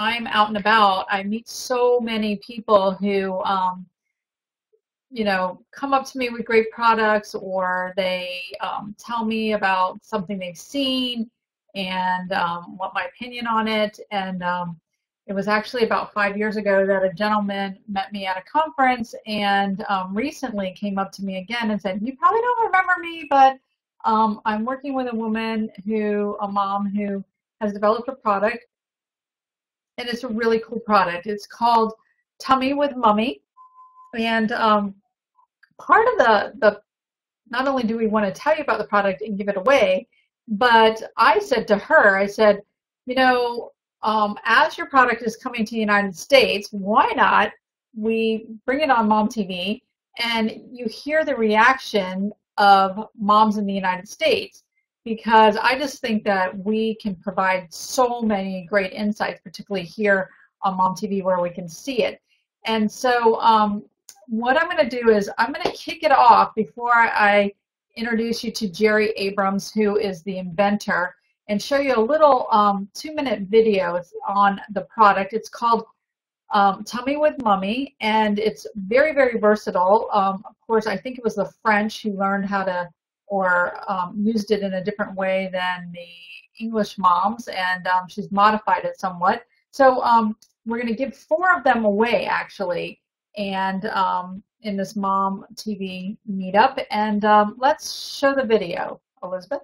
I'm out and about, I meet so many people who, come up to me with great products, or they tell me about something they've seen and want my opinion on it. And it was actually about 5 years ago that a gentleman met me at a conference and recently came up to me again and said, "You probably don't remember me, but I'm working with a mom who has developed a product, and it's a really cool product. It's called Tummy with Mummy." And part of the not only do we want to tell you about the product and give it away, but I said to her, I said, as your product is coming to the United States, why not we bring it on Mom TV and you hear the reaction of moms in the United States? Because I just think that we can provide so many great insights, particularly here on Mom TV where we can see it. And so what I'm going to do is I'm going to kick it off before I introduce you to Jerry Abrams, who is the inventor, and show you a little 2-minute video on the product. It's called Tummy with Mummy, and it's very, very versatile. Of course, I think it was the French who learned how to, or used it in a different way than the English moms, and she's modified it somewhat. So we're going to give 4 of them away, actually, and in this Mom TV meetup. And let's show the video, Elizabeth.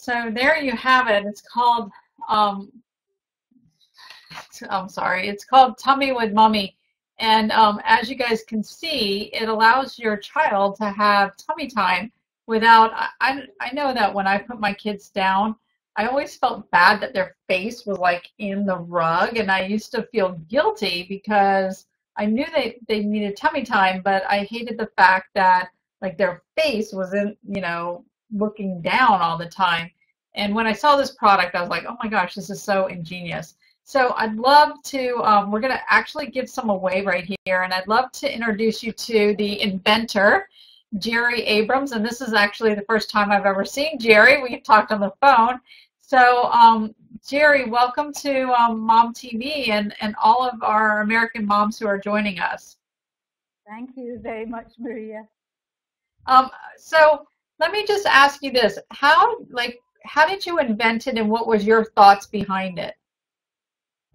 So there you have it. It's called, I'm sorry, it's called Tummy with Mummy. And as you guys can see, it allows your child to have tummy time without, I know that when I put my kids down, I always felt bad that their face was like in the rug, and I used to feel guilty because I knew they needed tummy time, but I hated the fact that like their face wasn't, looking down all the time. And when I saw this product, I was like, oh my gosh, this is so ingenious. So I'd love to, we're going to actually give some away right here, and I'd love to introduce you to the inventor, Jerry Abrams. And this is actually the first time I've ever seen Jerry. We talked on the phone. So Jerry, welcome to Mom TV and all of our American moms who are joining us. Thank you very much, Maria. So let me just ask you this: how did you invent it, and what was your thoughts behind it?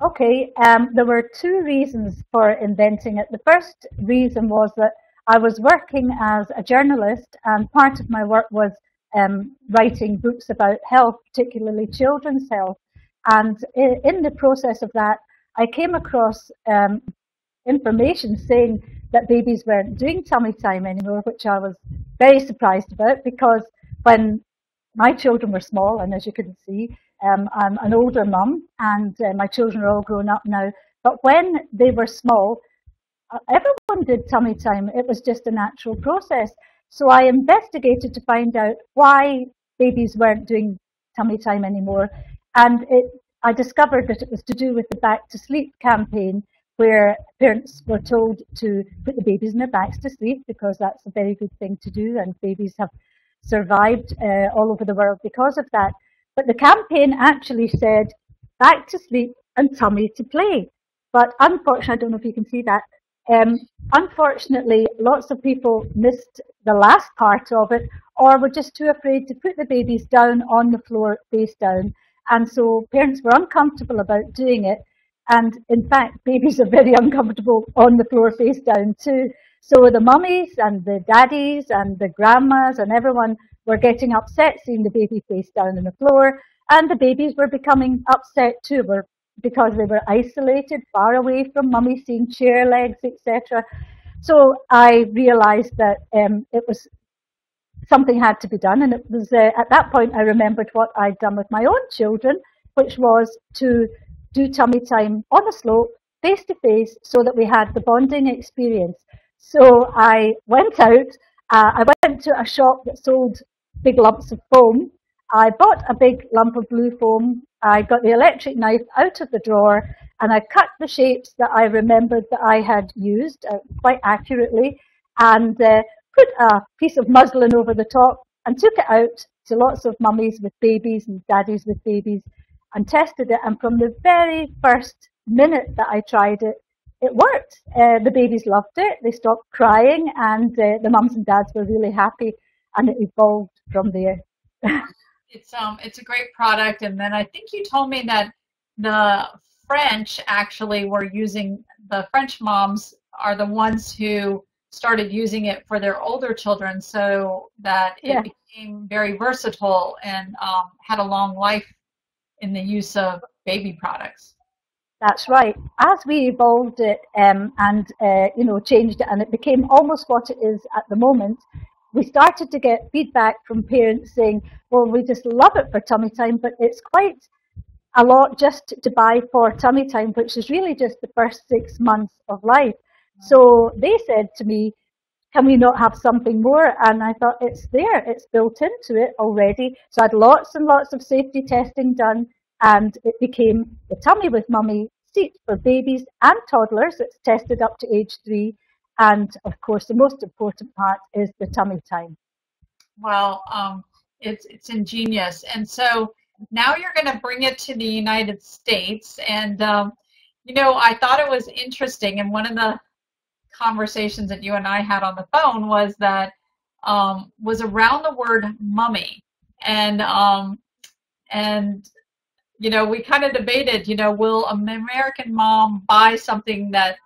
Okay, there were two reasons for inventing it. The first reason was that I was working as a journalist, and part of my work was writing books about health, particularly children's health. And in the process of that, I came across information saying that babies weren't doing tummy time anymore, which I was very surprised about because when my children were small, and as you can see, I'm an older mum, and my children are all grown up now. But when they were small, everyone did tummy time. It was just a natural process. So I investigated to find out why babies weren't doing tummy time anymore. And I discovered that it was to do with the Back to Sleep campaign, where parents were told to put the babies in their backs to sleep because that's a very good thing to do, and babies have survived all over the world because of that. But the campaign actually said back to sleep and tummy to play. But unfortunately, I don't know if you can see that. Um, Unfortunately, lots of people missed the last part of it, or were just too afraid to put the babies down on the floor face down. And so parents were uncomfortable about doing it. And in fact, babies are very uncomfortable on the floor face down too. So the mummies and the daddies and the grandmas and everyone were getting upset seeing the baby face down on the floor. And the babies were becoming upset too, because they were isolated, far away from mummy, seeing chair legs, etc. So I realized that it was something had to be done. And it was at that point I remembered what I'd done with my own children, which was to do tummy time on the slope, face to face, so that we had the bonding experience. So I went out, I went to a shop that sold big lumps of foam. I bought a big lump of blue foam. I got the electric knife out of the drawer, and I cut the shapes that I remembered that I had used quite accurately, and put a piece of muslin over the top and took it out to lots of mummies with babies and daddies with babies and tested it. And from the very first minute that I tried it, it worked. The babies loved it. They stopped crying, and the mums and dads were really happy, and it evolved from there. It's a great product, and then I think you told me that the French actually were using the French moms are the ones who started using it for their older children, so that it Yeah. became very versatile and had a long life in the use of baby products. That's right. As we evolved it and changed it, and it became almost what it is at the moment, we started to get feedback from parents saying, "Well, we just love it for tummy time, but it's quite a lot just to buy for tummy time, which is really just the first 6 months of life." So they said to me, can we not have something more? And I thought, it's there, it's built into it already. So I had lots and lots of safety testing done, and it became the Tummy with Mummy seat for babies and toddlers. It's tested up to age 3. And of course, the most important part is the tummy time. Well, it's ingenious, and so now you're going to bring it to the United States, and I thought it was interesting, and one of the conversations that you and I had on the phone was around the word mummy, and and we kind of debated, will an American mom buy something that's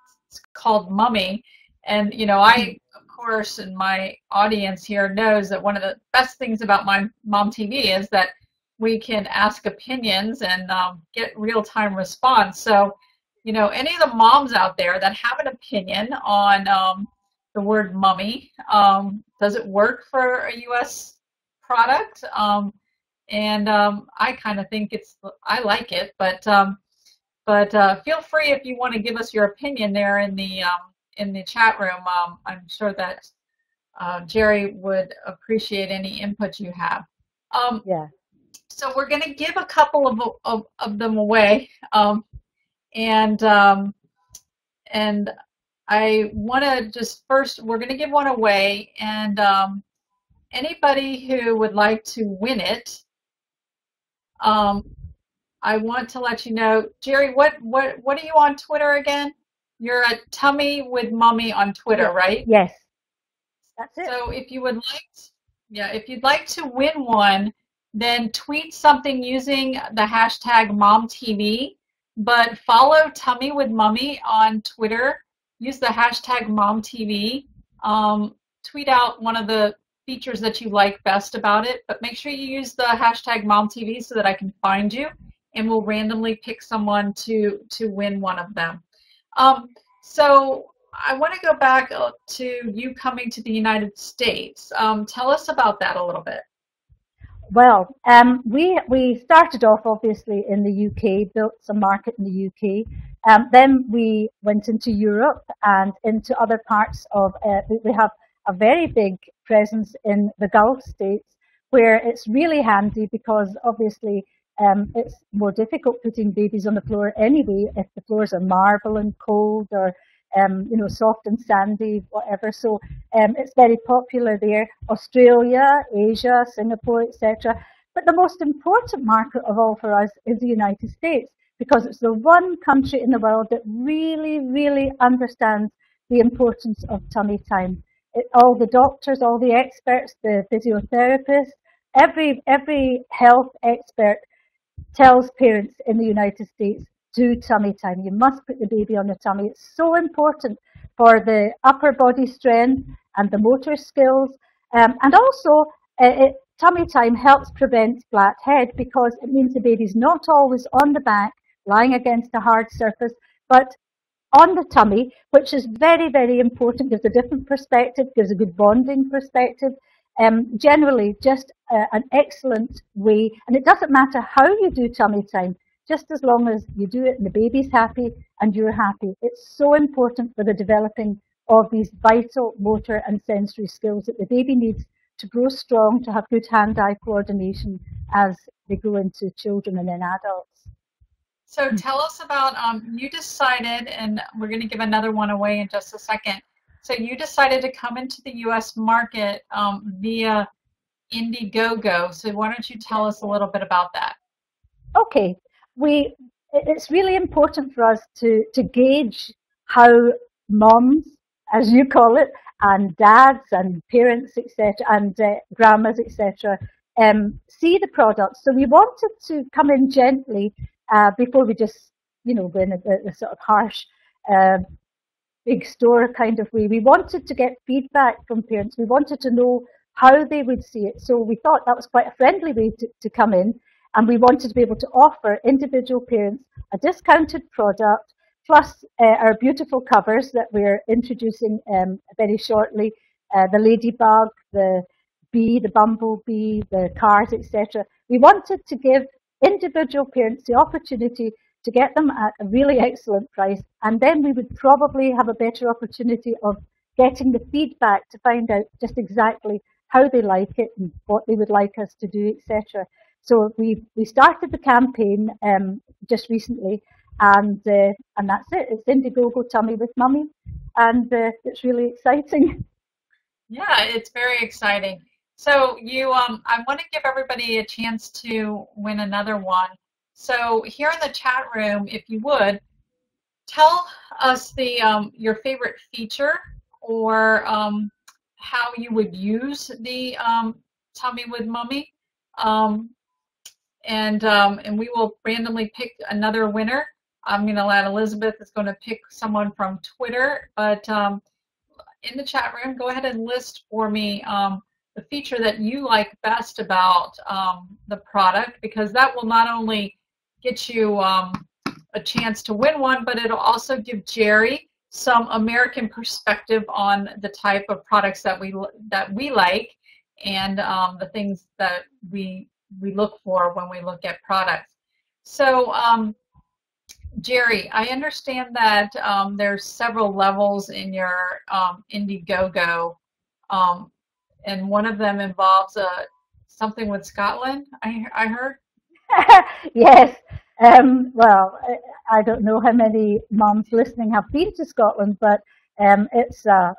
called mummy? And I, of course, and my audience here knows that one of the best things about my Mom TV is that we can ask opinions and get real-time response. So any of the moms out there that have an opinion on the word mummy, does it work for a U.S. product? I kind of think I like it, but feel free if you want to give us your opinion there in the chat room. I'm sure that Jerry would appreciate any input you have. Um, Yeah. so we're going to give a couple of them away, and um, and I want to just first we're going to give one away, and anybody who would like to win it, um, I want to let you know, Jerry. What are you on Twitter again? You're at Tummy with Mommy on Twitter, Yeah. right? Yes. That's it. So if you would like, yeah, if you'd like to win one, then tweet something using the hashtag MomTV, but follow Tummy with Mummy on Twitter. Use the hashtag MomTV. Tweet out one of the features that you like best about it, but make sure you use the hashtag MomTV so that I can find you, and we'll randomly pick someone to win one of them. Um, so I want to go back to you coming to the United States. Tell us about that a little bit. Well, we started off obviously in the UK, built some market in the UK. Then we went into Europe and into other parts of. We have a very big presence in the Gulf states, where it's really handy because obviously it's more difficult putting babies on the floor anyway if the floors are marble and cold or soft and sandy, whatever. So it's very popular there. Australia, Asia, Singapore, etc. But the most important market of all for us is the United States because it's the one country in the world that really, really understands the importance of tummy time. All the doctors, all the experts, the physiotherapists, every health expert tells parents in the United States, do tummy time. You must put the baby on the tummy. It's so important for the upper body strength and the motor skills. And also, tummy time helps prevent flat head because it means the baby's not always on the back, lying against a hard surface, but on the tummy, which is very, very important, gives a different perspective, gives a good bonding perspective. Generally, just an excellent way, and it doesn't matter how you do tummy time, just as long as you do it and the baby's happy and you're happy. It's so important for the developing of these vital motor and sensory skills that the baby needs to grow strong, to have good hand-eye coordination as they grow into children and then adults. So tell us about, you decided, and we're going to give another one away in just a second. So you decided to come into the U.S. market via Indiegogo. So why don't you tell us a little bit about that? Okay, it's really important for us to gauge how moms, as you call it, and dads and parents, etc., and grandmas, etc., see the product. So we wanted to come in gently before we just, go in a sort of harsh big store kind of way. We wanted to get feedback from parents. We wanted to know how they would see it. So we thought that was quite a friendly way to come in. And we wanted to be able to offer individual parents a discounted product, plus our beautiful covers that we're introducing very shortly, the ladybug, the bee, the bumblebee, the cars, etc. We wanted to give individual parents the opportunity to get them at a really excellent price, and then we would probably have a better opportunity of getting the feedback to find out just exactly how they like it and what they would like us to do, etc. So we started the campaign just recently, and that's it. It's Indiegogo Tummy with Mummy, and it's really exciting. Yeah, it's very exciting. So I want to give everybody a chance to win another one. So here in the chat room, if you would, tell us your favorite feature or how you would use the Tummy with Mummy. Um, and we will randomly pick another winner. I'm going to let Elizabeth is going to pick someone from Twitter, but in the chat room, go ahead and list for me the feature that you like best about the product, because that will not only get you a chance to win one, but it'll also give Jerry some American perspective on the type of products that we like and the things that we look for when we look at products. So Jerry, I understand that there's several levels in your Indiegogo um, and one of them involves something with Scotland. I heard. Yes. Well, I don't know how many moms listening have been to Scotland, but it's a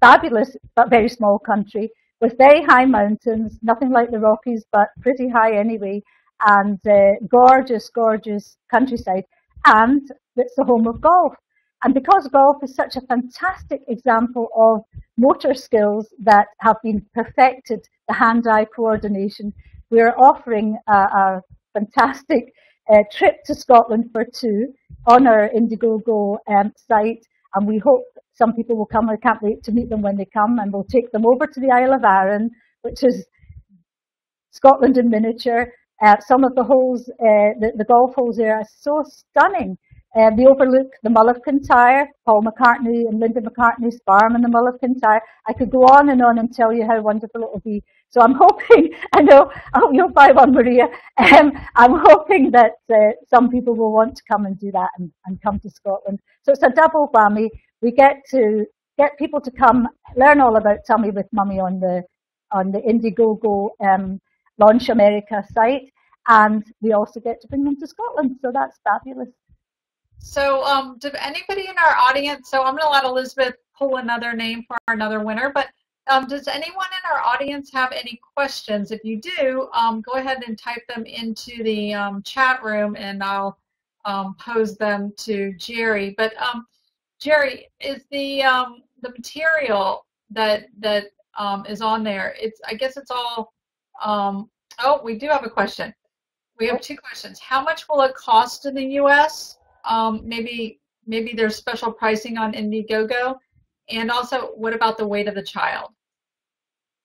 fabulous but very small country with very high mountains, nothing like the Rockies, but pretty high anyway, and gorgeous, gorgeous countryside. And it's the home of golf. And because golf is such a fantastic example of motor skills that have been perfected, the hand-eye coordination, we're offering a fantastic trip to Scotland for two on our Indiegogo site, and we hope some people will come. I can't wait to meet them when they come, and we'll take them over to the Isle of Arran, which is Scotland in miniature. Some of the holes, the golf holes there are so stunning. They overlook the Mull of Kintyre, Paul McCartney and Linda McCartney's farm in the Mull of Kintyre. I could go on and tell you how wonderful it will be. So I'm hoping, I hope you'll buy one, Maria. I'm hoping that some people will want to come and do that and come to Scotland. So it's a double whammy. We get to get people to come learn all about Tummy with Mummy on the Indiegogo Launch America site, and we also get to bring them to Scotland. So that's fabulous. So, did anybody in our audience? So, I'm going to let Elizabeth pull another name for another winner. But does anyone in our audience have any questions? If you do, go ahead and type them into the chat room, and I'll pose them to Jerry. But Jerry, is the material that is on there? I guess it's all. Oh, we do have a question. We have two questions. How much will it cost in the U.S.? Maybe there's special pricing on Indiegogo, and also, what about the weight of the child?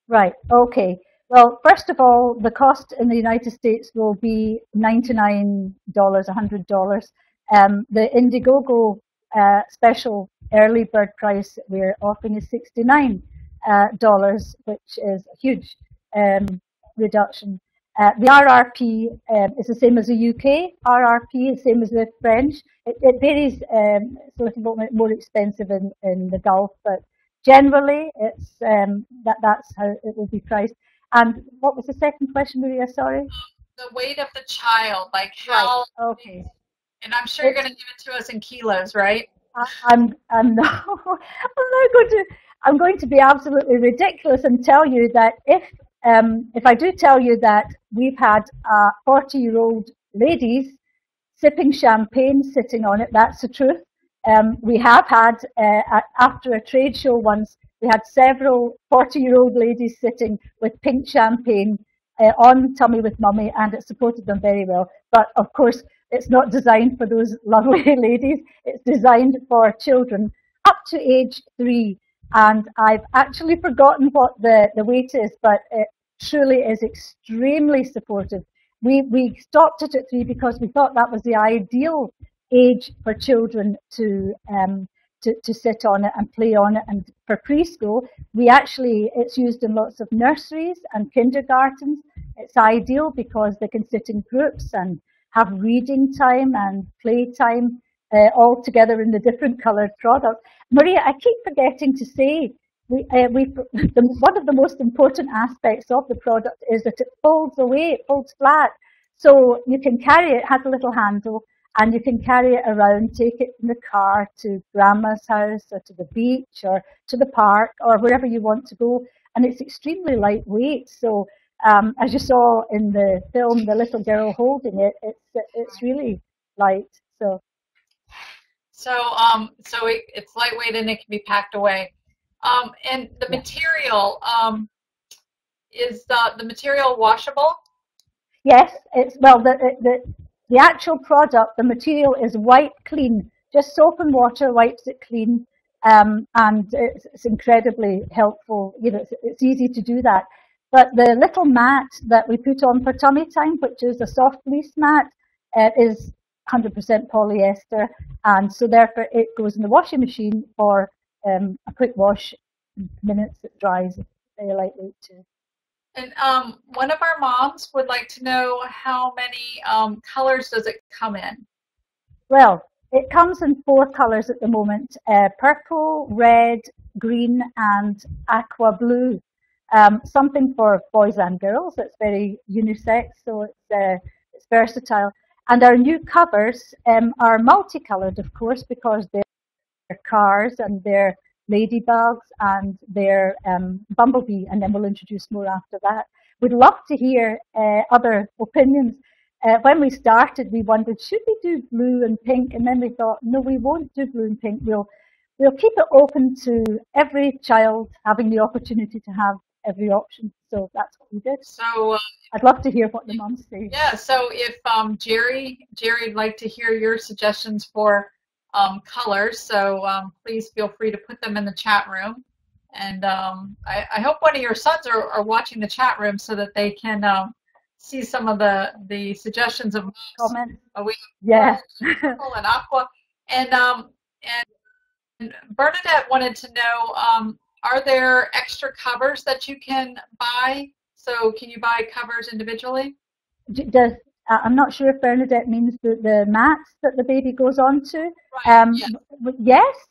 Right. Okay. Well, first of all, the cost in the United States will be $99, $100. The Indiegogo special early bird price that we're offering is $69, which is a huge reduction. The RRP is the same as the UK RRP, same as the French. It varies. It's a little bit more expensive in the Gulf, but generally it's that's how it will be priced. And what was the second question, Maria? Sorry. The weight of the child, like Right. how? Okay. And I'm sure you're going to give it to us in kilos, right? I'm not, I'm going to be absolutely ridiculous and tell you that if I do tell you that we've had 40-year-old ladies sipping champagne sitting on it, that's the truth. We have had, after a trade show once, we had several 40-year-old ladies sitting with pink champagne on Tummy with Mummy, and it supported them very well. But of course, it's not designed for those lovely ladies. It's designed for children up to age 3. And I've actually forgotten what the weight is, but it truly is extremely supportive. We stopped it at 3 because we thought that was the ideal age for children to sit on it and play on it. And for preschool, it's used in lots of nurseries and kindergartens. It's ideal because they can sit in groups and have reading time and play time all together in the different coloured products. Maria, I keep forgetting to say, one of the most important aspects of the product is that it folds away, it folds flat. So you can carry it, it has a little handle, and you can carry it around, take it in the car to grandma's house or to the beach or to the park or wherever you want to go. And it's extremely lightweight. So as you saw in the film, the little girl holding it, it's really light. It's lightweight and it can be packed away. And the material, is the material washable? Yes, it's well the actual product, the material is white clean. Just soap and water wipes it clean, and it's incredibly helpful. You know, it's easy to do that. But the little mat that we put on for tummy time, which is a soft fleece mat, is 100% polyester, and so therefore it goes in the washing machine for a quick wash, minutes. It dries. It's very lightweight too. And one of our moms would like to know how many colors does it come in? Well, It comes in 4 colours at the moment: purple, red, green, and aqua blue. Something for boys and girls. It's very unisex, so it's versatile. And our new covers are multicoloured, of course, because they're cars and they're ladybugs and they're bumblebee, and then we'll introduce more after that. We'd love to hear other opinions. When we started, we wondered, should we do blue and pink? And then we thought, no, we won't do blue and pink. We'll keep it open to every child having the opportunity to have every option. So that's what we did. So I'd love to hear what the mums say. yeah, so if Jerry'd like to hear your suggestions for colors, so please feel free to put them in the chat room. And I hope one of your sons are watching the chat room so that they can see some of the suggestions of comments. We yeah, purple and aqua, and Bernadette wanted to know, are there extra covers that you can buy? So can you buy covers individually? Does I'm not sure if Bernadette means the mats that the baby goes on to. Right,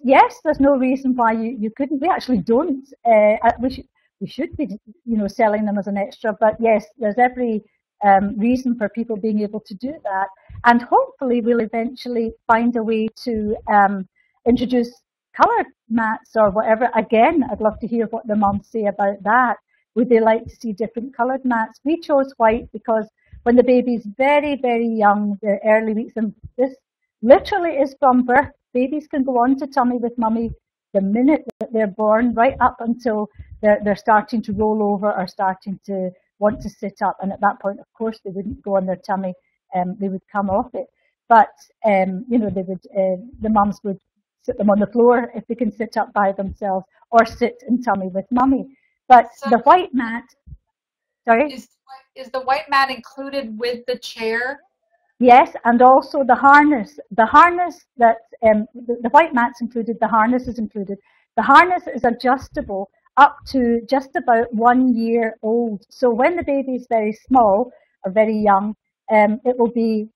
yes, there's no reason why you couldn't. We actually don't. We should be, selling them as an extra. But yes, there's every reason for people being able to do that. And hopefully we'll eventually find a way to introduce coloured mats or whatever. Again, I'd love to hear what the moms say about that. Would they like to see different coloured mats? We chose white because when the baby's very, very young, the early weeks, and this literally is from birth. Babies can go on to tummy with mummy the minute that they're born, right up until they're starting to roll over or starting to want to sit up. And at that point, of course, they wouldn't go on their tummy. They would come off it. But, they would, the mums would sit them on the floor if they can sit up by themselves, or sit in tummy with mummy. But so the white mat, sorry? Is the white mat included with the chair? Yes, and also the harness. The harness that, the white mat's included, the harness is included. The harness is adjustable up to just about 1 year old. So when the baby is very small or very young, it will be,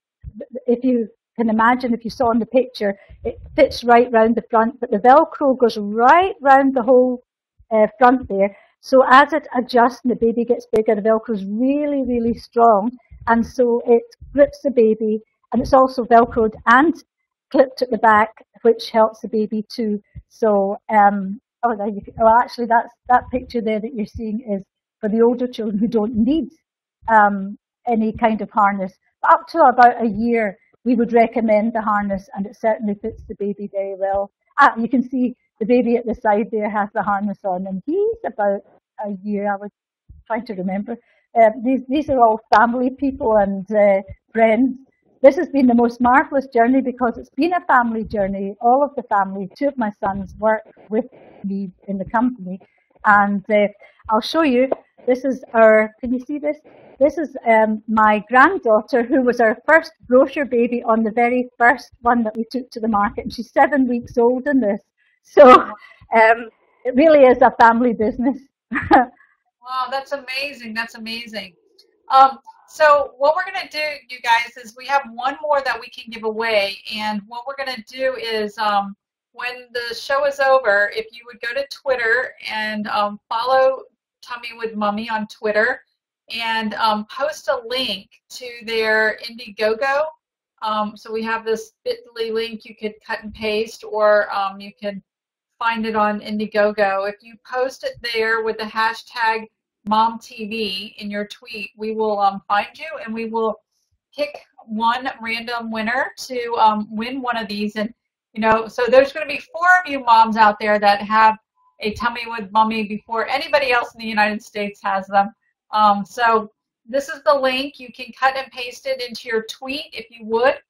if you can imagine, if you saw in the picture, it fits right round the front, but the Velcro goes right round the whole front there. So as it adjusts and the baby gets bigger, the Velcro is really, really strong. And so it grips the baby, and it's also Velcroed and clipped at the back, which helps the baby too. So, actually that picture there that you're seeing is for the older children who don't need any kind of harness. But up to about a year, we would recommend the harness, and it certainly fits the baby very well. You can see the baby at the side there has the harness on, and he's about a year. I was trying to remember. These are all family people and friends. This has been the most marvelous journey because it's been a family journey. All of the family, 2 of my sons work with me in the company, and I'll show you. This is our, can you see this? This is my granddaughter, who was our first brochure baby on the very first one that we took to the market, and she's 7 weeks old in this. So it really is a family business. Wow, that's amazing. That's amazing. So what we're going to do, you guys, is we have one more that we can give away. And what we're going to do is when the show is over, if you would go to Twitter and follow Tummy with Mummy on Twitter and post a link to their Indiegogo. So we have this bit.ly link you could cut and paste, or you can find it on Indiegogo. If you post it there with the hashtag MomTV in your tweet, we will find you, and we will pick one random winner to win one of these. And so there's going to be 4 of you moms out there that have a Tummy with Mummy before anybody else in the United States has them. So this is the link. You can cut and paste it into your tweet if you would,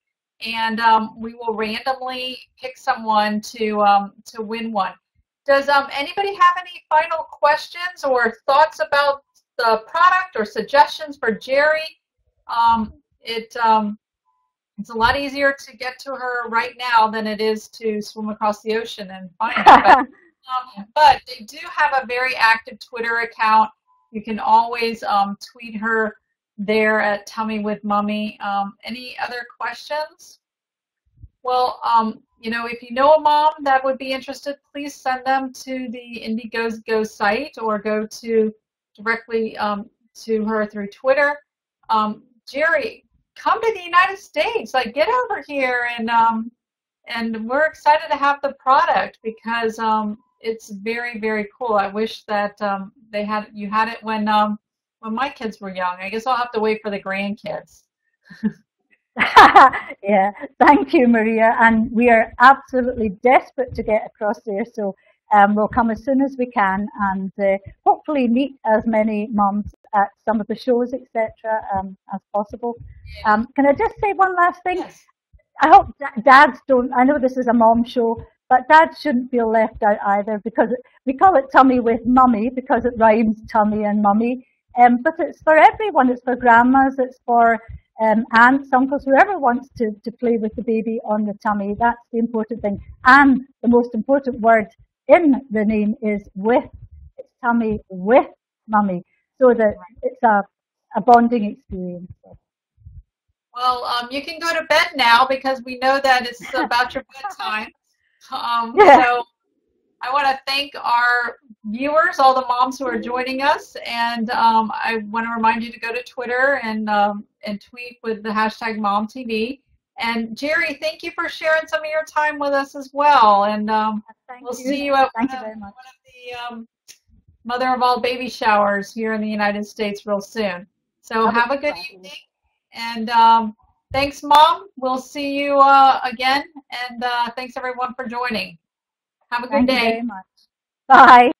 and we will randomly pick someone to win one. Does anybody have any final questions or thoughts about the product or suggestions for Jerry? It's a lot easier to get to her right now than it is to swim across the ocean and find her. But they do have a very active Twitter account. You can always tweet her there at Tummy with Mummy. Any other questions? Well, if you know a mom that would be interested, please send them to the Indigo's Go site or go to directly to her through Twitter. Jerry, come to the United States. Like, get over here, and we're excited to have the product because it's very, very cool. I wish that you had it when my kids were young. I guess I'll have to wait for the grandkids. Yeah, thank you, Maria. And we are absolutely desperate to get across there. So we'll come as soon as we can and hopefully meet as many mums at some of the shows, etc., as possible. Can I just say one last thing? Yes. I hope dads don't. I know this is a mom show, but dads shouldn't feel left out either because we call it tummy with mummy because it rhymes tummy and mummy. But it's for everyone. It's for grandmas. It's for aunts, uncles, whoever wants to play with the baby on the tummy. That's the important thing. And the most important word in the name is with. It's tummy with mummy, so that it's a bonding experience. Well, you can go to bed now because we know that it's about your bedtime. Yeah. So I want to thank our viewers, all the moms who are joining us, and I want to remind you to go to Twitter and tweet with the hashtag MomTV. And Jerry, thank you for sharing some of your time with us as well. And Thank we'll you. see you at Thank you very much. one of the Mother of All baby showers here in the United States real soon. So That would have be a good fabulous. evening. And thanks, Mom. We'll see you again. And thanks, everyone, for joining. Have a good Thank you very day. much. Bye.